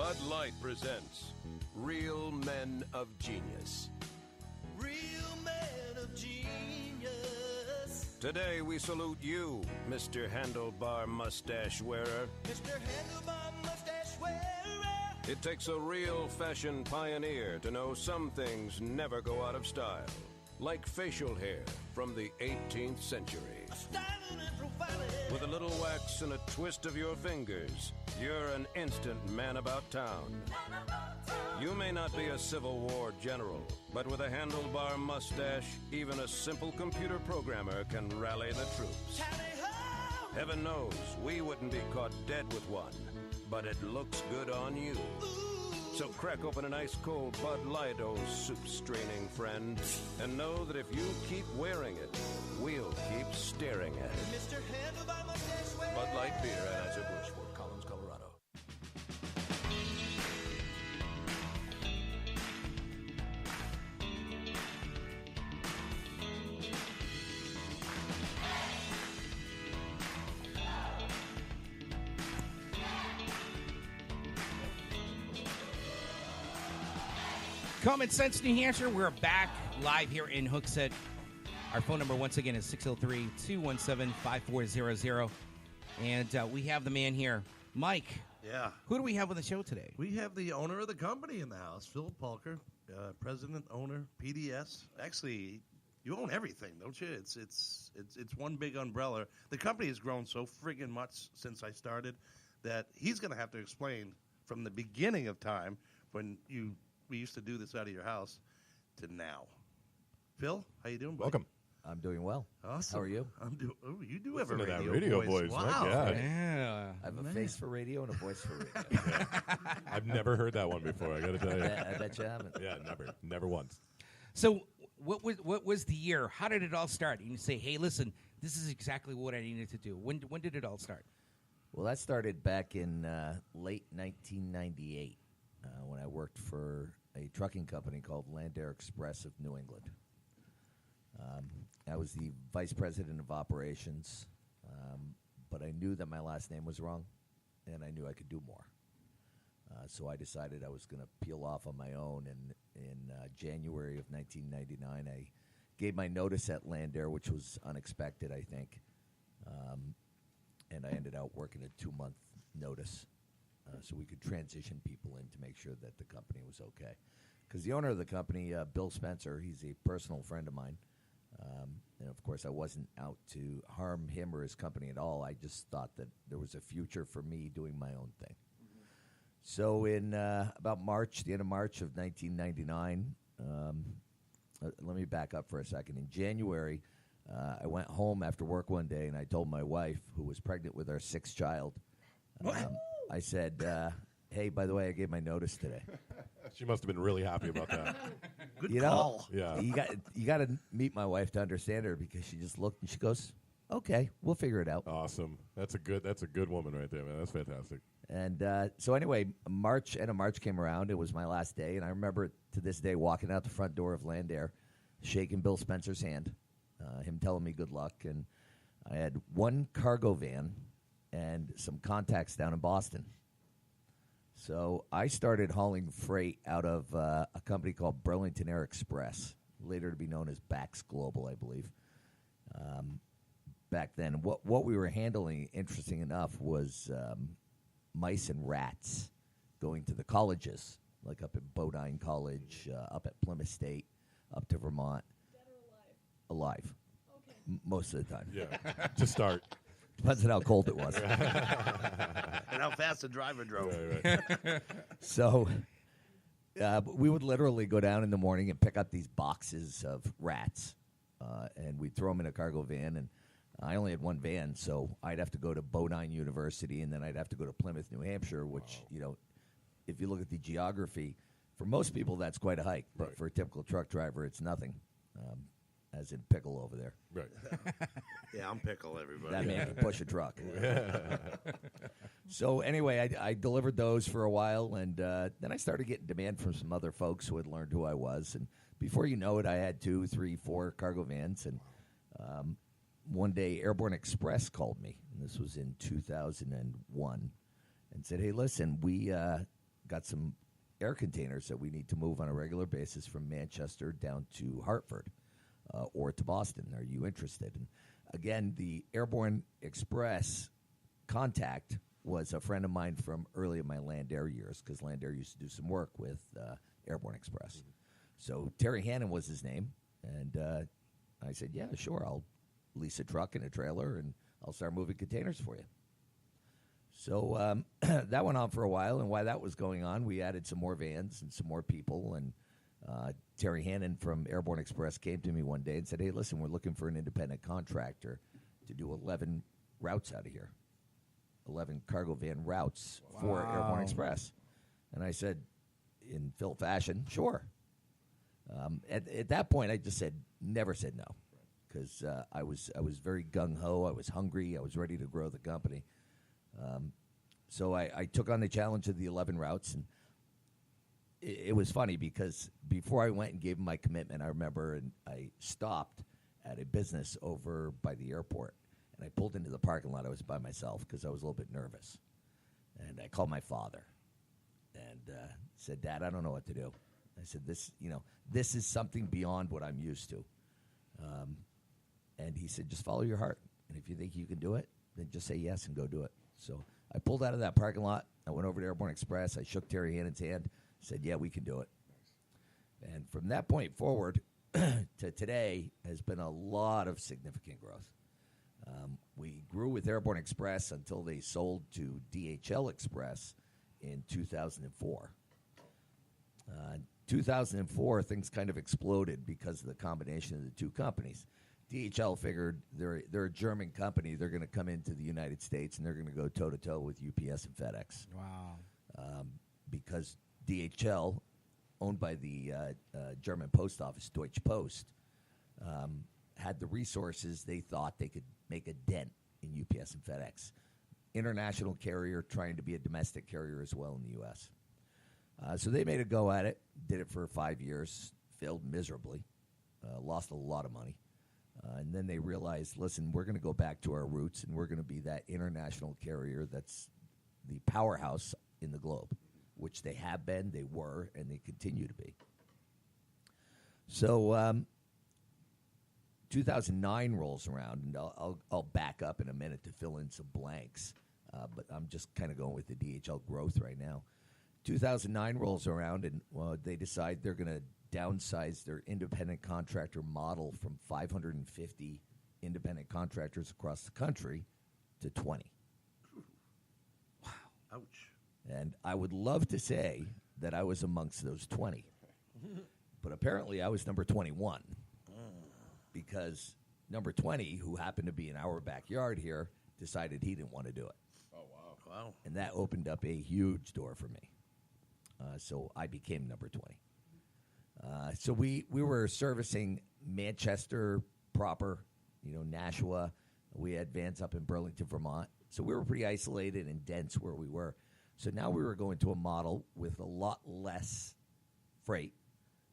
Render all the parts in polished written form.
Bud Light presents Real Men of Genius. Real men of genius. Today we salute you, Mr. Handlebar Mustache Wearer. Mr. Handlebar Mustache Wearer. It takes a real fashion pioneer to know some things never go out of style. Like facial hair from the 18th century. Styling and profiling. With a little wax and a twist of your fingers, you're an instant man about town. You may not be a Civil War general, but with a handlebar mustache, even a simple computer programmer can rally the troops. Tally-ho! Heaven knows we wouldn't be caught dead with one, but it looks good on you. So crack open an ice cold Bud Light, oh soup-straining friend, and know that if you keep wearing it, we'll keep staring at it. Mr. Handlebar Mustache Wearer. Bud Light Beer, Anheuser-Busch, Fort Collins, Colorado. Common Sense, New Hampshire. We're back live here in Hooksett. Our phone number, once again, is 603-217-5400. And we have the man here, Mike. Yeah. Who do we have on the show today? We have the owner of the company in the house, Phil Palker, president, owner, PDS. Actually, you own everything, don't you? It's one big umbrella. The company has grown so friggin' much since I started that he's going to have to explain from the beginning of time when we used to do this out of your house to now. Phil, how you doing, buddy? Welcome. I'm doing well. Awesome. How are you? I'm doing. Oh, you do have a Listen to that radio radio voice, Wow. my God. Yeah. I have a face for radio and a voice for radio. I've never heard that one before, I got to tell you. I bet you haven't. Yeah, never once. So what was the year? How did it all start? And you say, hey, listen, this is exactly what I needed to do. When did it all start? Well, that started back in late 1998 when I worked for a trucking company called Land Air Express of New England. I was the vice president of operations, but I knew that my last name was wrong, and I knew I could do more. So I decided I was going to peel off on my own, and in January of 1999, I gave my notice at Land Air, which was unexpected, I think, and I ended up working a 2-month notice so we could transition people in to make sure that the company was okay. Because the owner of the company, Bill Spencer, he's a personal friend of mine. And, of course, I wasn't out to harm him or his company at all. I just thought that there was a future for me doing my own thing. Mm-hmm. So in about March, the end of March of 1999, let me back up for a second. In January, I went home after work one day, and I told my wife, who was pregnant with our 6th child, I said, hey, by the way, I gave my notice today. She must have been really happy about that. Good call. Yeah. You got to meet my wife to understand her because she just looked and she goes, "Okay, we'll figure it out." Awesome. That's a good woman right there, man. That's fantastic. And so anyway, end of March came around. It was my last day, and I remember to this day walking out the front door of Land Air, shaking Bill Spencer's hand, him telling me good luck, and I had one cargo van and some contacts down in Boston. So I started hauling freight out of a company called Burlington Air Express, later to be known as Bax Global, I believe. Back then, what we were handling, interesting enough, was mice and rats going to the colleges, like up at Bodine College, up at Plymouth State, up to Vermont. Dead or alive? Alive. Okay. Most of the time. Yeah, to start. Depends on how cold it was. And how fast the driver drove. Right. So we would literally go down in the morning and pick up these boxes of rats, and we'd throw them in a cargo van. And I only had one van, so I'd have to go to Bodine University, and then I'd have to go to Plymouth, New Hampshire, which, if you look at the geography, for most people, that's quite a hike. But Right. for a typical truck driver, it's nothing, as in pickle over there. Right. Yeah, I'm pickle, everybody. That man can push a truck. So anyway, I delivered those for a while, and then I started getting demand from some other folks who had learned who I was. And before you know it, I had 2, 3, 4 cargo vans. And one day, Airborne Express called me, and this was in 2001, and said, "Hey, listen, we got some air containers that we need to move on a regular basis from Manchester down to Hartford or to Boston. Are you interested? And again, the Airborne Express contact was a friend of mine from early in my Land Air years, because Land Air used to do some work with Airborne Express. So Terry Hannon was his name, and I said, yeah, sure, I'll lease a truck and a trailer, and I'll start moving containers for you. So that went on for a while, and while that was going on, we added some more vans and some more people, and Terry Hannon from Airborne Express came to me one day and said, hey, listen, we're looking for an independent contractor to do 11 routes out of here, 11 cargo van routes for Airborne Express. And I said, in Phil fashion, sure. At that point, I just said, never said no, because I was very gung-ho. I was hungry. I was ready to grow the company. So I took on the challenge of the 11 routes, and it was funny because before I went and gave him my commitment, I remember and I stopped at a business over by the airport, and I pulled into the parking lot. I was by myself because I was a little bit nervous, and I called my father and said, Dad, I don't know what to do. I said, this is something beyond what I'm used to. And he said, just follow your heart, and if you think you can do it, then just say yes and go do it. So I pulled out of that parking lot. I went over to Airborne Express. I shook Terry Hannon's hand, said, yeah, we can do it. And from that point forward to today has been a lot of significant growth. We grew with Airborne Express until they sold to DHL Express in 2004. 2004, things kind of exploded because of the combination of the two companies. DHL figured they're a German company. They're going to come into the United States, and they're going to go toe-to-toe with UPS and FedEx. Wow. Because DHL, owned by the German post office, Deutsche Post, had the resources. They thought they could make a dent in UPS and FedEx. International carrier trying to be a domestic carrier as well in the U.S. So they made a go at it, did it for 5 years, failed miserably, lost a lot of money. And then they realized, listen, we're going to go back to our roots, and we're going to be that international carrier that's the powerhouse in the globe, which they have been, they were, and they continue to be. So 2009 rolls around, and I'll back up in a minute to fill in some blanks, but I'm just kind of going with the DHL growth right now. 2009 rolls around, and they decide they're going to downsize their independent contractor model from 550 independent contractors across the country to 20. Wow. Ouch. And I would love to say that I was amongst those 20. But apparently I was number 21. Because number 20, who happened to be in our backyard here, decided he didn't want to do it. Oh, wow. Wow. And that opened up a huge door for me. So I became number 20. So we were servicing Manchester proper, Nashua. We had vans up in Burlington, Vermont. So we were pretty isolated and dense where we were. So now we were going to a model with a lot less freight,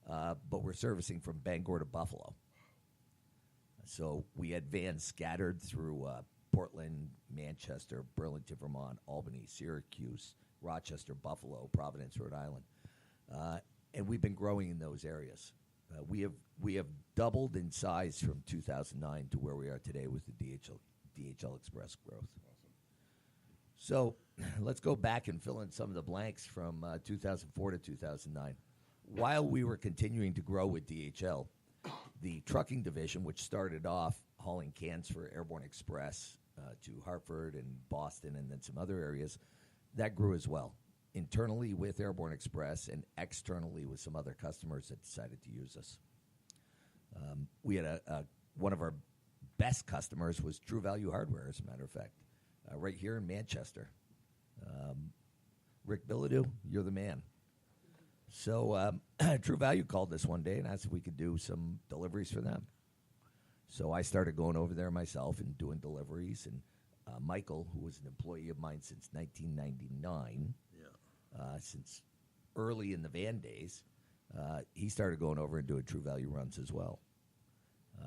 but we're servicing from Bangor to Buffalo. So we had vans scattered through Portland, Manchester, Burlington, Vermont, Albany, Syracuse, Rochester, Buffalo, Providence, Rhode Island. And we've been growing in those areas. We have doubled in size from 2009 to where we are today with the DHL Express growth. Awesome. So let's go back and fill in some of the blanks from 2004 to 2009. While we were continuing to grow with DHL, the trucking division, which started off hauling cans for Airborne Express to Hartford and Boston and then some other areas, that grew as well. Internally with Airborne Express and externally with some other customers that decided to use us. We had one of our best customers was True Value Hardware, as a matter of fact, right here in Manchester. Rick Bilodeau, you're the man. So True Value called us one day and asked if we could do some deliveries for them. So I started going over there myself and doing deliveries. And Michael, who was an employee of mine since 1999, since early in the van days, he started going over and doing True Value runs as well.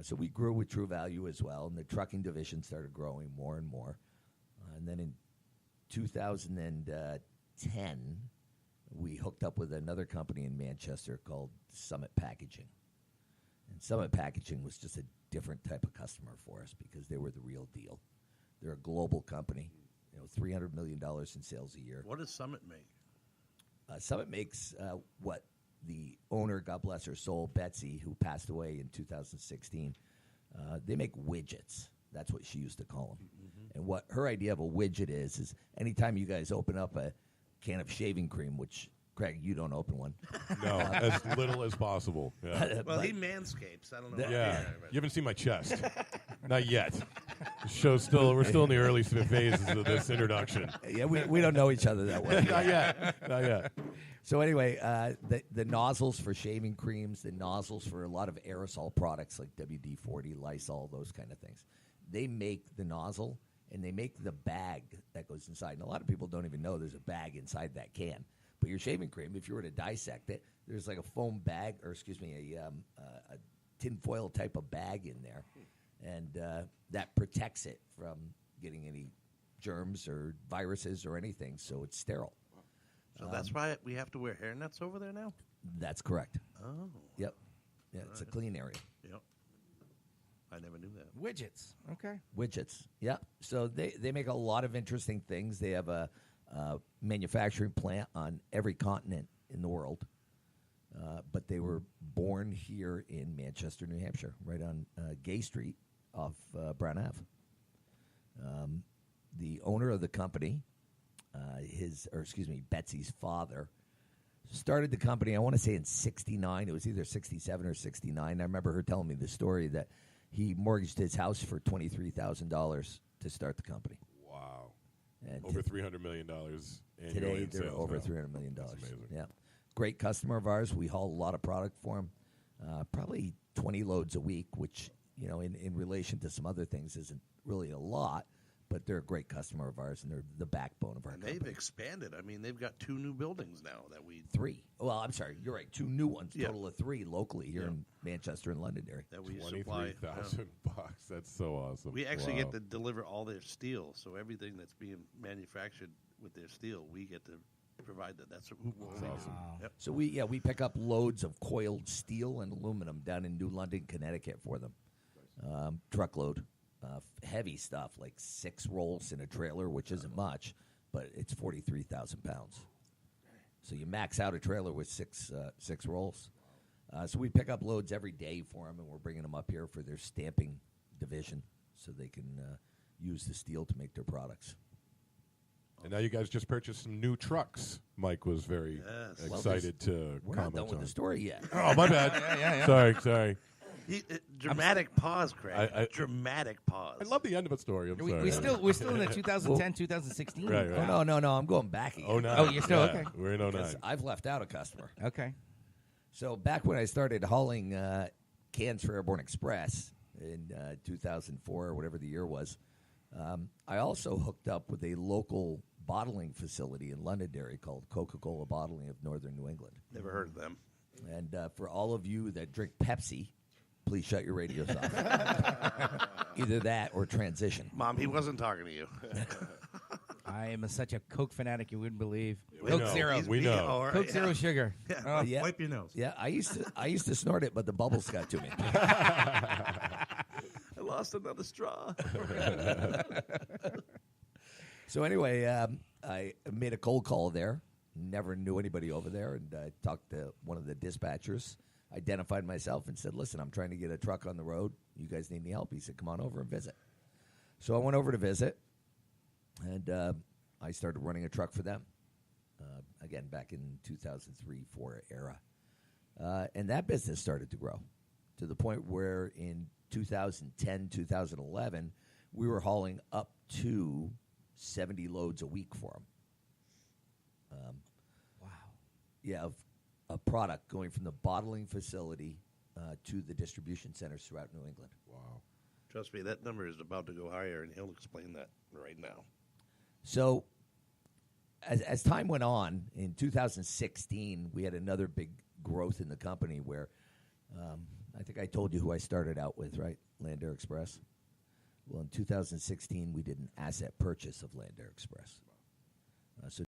So we grew with True Value as well, and the trucking division started growing more and more. And then in 2010, we hooked up with another company in Manchester called Summit Packaging. And Summit Packaging was just a different type of customer for us because they were the real deal. They're a global company, $300 million in sales a year. What does Summit make? Summit makes what the owner, God bless her soul, Betsy, who passed away in 2016, they make widgets. That's what she used to call them. Mm-hmm. And what her idea of a widget is anytime you guys open up a can of shaving cream, which, Craig, you don't open one. No, as little as possible. Yeah. Well, he manscapes. I don't know. Yeah. You haven't seen my chest. Not yet. The show's still, we're still in the early phases of this introduction. Yeah, we don't know each other that well. Not yet. Not yet. So anyway, the nozzles for shaving creams, the nozzles for a lot of aerosol products like WD-40, Lysol, those kind of things. They make the nozzle, and they make the bag that goes inside. And a lot of people don't even know there's a bag inside that can. But your shaving cream, if you were to dissect it, there's like a foam bag, or a tinfoil type of bag in there. And that protects it from getting any germs or viruses or anything, so it's sterile. So that's why we have to wear hairnets over there now? That's correct. Oh. Yep. Yeah, it's a clean area. Yep. I never knew that. Widgets. Okay. Widgets. Yeah. So they make a lot of interesting things. They have a manufacturing plant on every continent in the world. But they were born here in Manchester, New Hampshire, right on Gay Street off Brown Ave. The owner of the company, Betsy's father, started the company, I want to say in 69. It was either 67 or 69. I remember her telling me the story that he mortgaged his house for $23,000 to start the company. Wow. And Over $300 million annually. today, in they're sales over now. $300 million. That's amazing. Yeah. Great customer of ours. We haul a lot of product for them. Probably 20 loads a week, which, in relation to some other things isn't really a lot. But they're a great customer of ours, and they're the backbone of our And company. they've expanded. I mean, they've got 2 new buildings now that we 3. Well, I'm sorry. You're right. 2 new ones. Yeah. Total of 3 locally here in Manchester and Londonderry. that we supply. $23,000 bucks. That's so awesome. We actually Wow. get to deliver all their steel, so everything that's being manufactured with their steel, we get to provide that. That's what we do. awesome. Yep. So we pick up loads of coiled steel and aluminum down in New London, Connecticut for them. Truckload. Heavy stuff, like 6 rolls in a trailer, which isn't much, but it's 43,000 pounds. So you max out a trailer with 6 rolls. So we pick up loads every day for them, and we're bringing them up here for their stamping division so they can use the steel to make their products. And now you guys just purchased some new trucks. Mike was very Yes. excited to We're not comment done with on. the story yet. Oh, my bad. Yeah. Sorry. Dramatic pause, Craig. I- Dramatic pause. I love the end of a story. I'm sorry. We're still in the 2010, 2016. Right. Oh, no, I'm going back again. 09. Oh, you're still- Yeah, okay. We're in 09. Because I've left out a customer. Okay. So back when I started hauling cans for Airborne Express in 2004 or whatever the year was, I also hooked up with a local bottling facility in Londonderry called Coca-Cola Bottling of Northern New England. Never heard of them. And for all of you that drink Pepsi, please shut your radios off. Either that or transition. Mom, he wasn't talking to you. I am such a Coke fanatic you wouldn't believe. We Coke know. Zero. We know. All right, Coke yeah. Zero sugar. Oh, Yeah. Wipe your nose. Yeah, I used to snort it, but the bubbles got to me. I lost another straw. So anyway, I made a cold call there. Never knew anybody over there, and I talked to one of the dispatchers, identified myself, and said, "Listen, I'm trying to get a truck on the road. You guys need any help?" He said, "Come on over and visit." So I went over to visit, and I started running a truck for them. Again, back in 2003-04 era, and that business started to grow to the point where in 2010, 2011, we were hauling up to 70 loads a week for them. wow. Yeah, of a product going from the bottling facility to the distribution centers throughout New England. Wow. Trust me, that number is about to go higher, and he'll explain that right now. So as time went on, in 2016, we had another big growth in the company where I think I told you who I started out with, right? Land Air Express. Well, in 2016, we did an asset purchase of Land Air Express. So